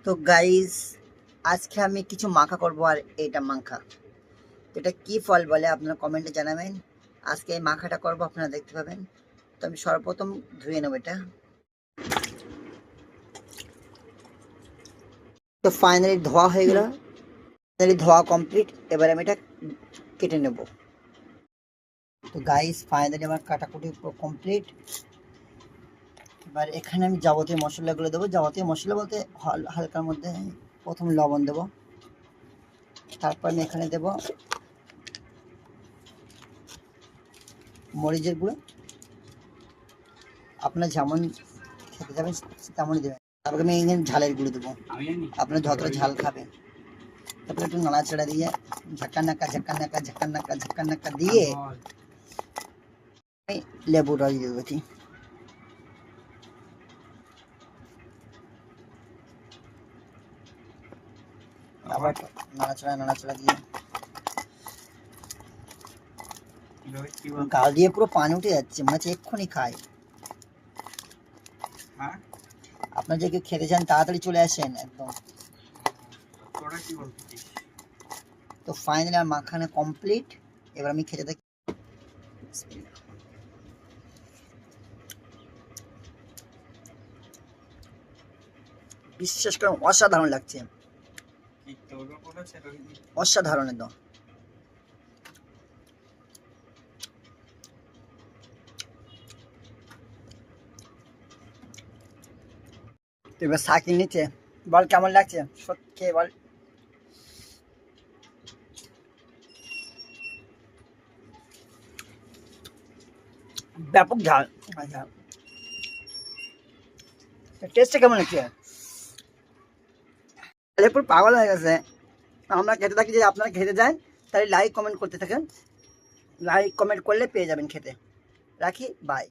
তো গাইস, আজকে আমি কিছু মাখা করব, আর এটা মাখা। তো এটা কি ফল বলে আপনারা কমেন্টে জানাবেন। আজকে এই মাখাটা করব, আপনারা দেখতে পাবেন। তো আমি সর্বপ্রথম ধুয়ে নেব এটা। তো ফাইনালি ধোয়া হয়ে গেল, ফাইনালি ধোয়া কমপ্লিট। এবার আমি এটা কেটে নেব। তো গাইস, ফাইনালি আমার কাটাকুটি কমপ্লিট। এবার এখানে আমি যাবতীয় মশলাগুলো দেবো। যাবতীয় মশলা বলতে হালকার মধ্যে প্রথম লবণ দেবো, তারপর আমি এখানে দেব মরিচের গুঁড়ো। আপনার যেমন খেতে যাবেন তেমনই দেবেন। তারপরে আমি এখানে ঝালের গুঁড়ো দেবো, আপনার যতটা ঝাল খাবেন। তারপরে একটু নাড়াচাড়া দিয়ে ঝাক্কা দিয়ে আমি লেবু রস দিয়ে দেবো। আবার নাড়াচাড়া দিয়ে গাল দিয়ে পুরো পানি উঠে যাচ্ছে, মনে হচ্ছে এক্ষুনি খাই। আপনার যে কেউ খেতে চান তাড়াতাড়ি চলে আসেন একদম। তো ফাইনালি আমার মাখানা কমপ্লিট। এবার আমি খেতে থাকি। বিশ্বাস করুন, অসাধারণ লাগছে, অসাধারণ একদম। তো এবার সাকিব নিচে বল কেমন লাগছে, সত্যি বল। ব্যাপক ঝাল। আচ্ছা, টেস্টটা কেমন লাগছে? পুরো পাগল হয়ে গেছে। আমরা খেতে থাকি, যে আপনারা খেতে যান তাহলে লাইক কমেন্ট করতে থাকেন। লাইক কমেন্ট করলে পেয়ে যাবেন খেতে। রাখি, বাই।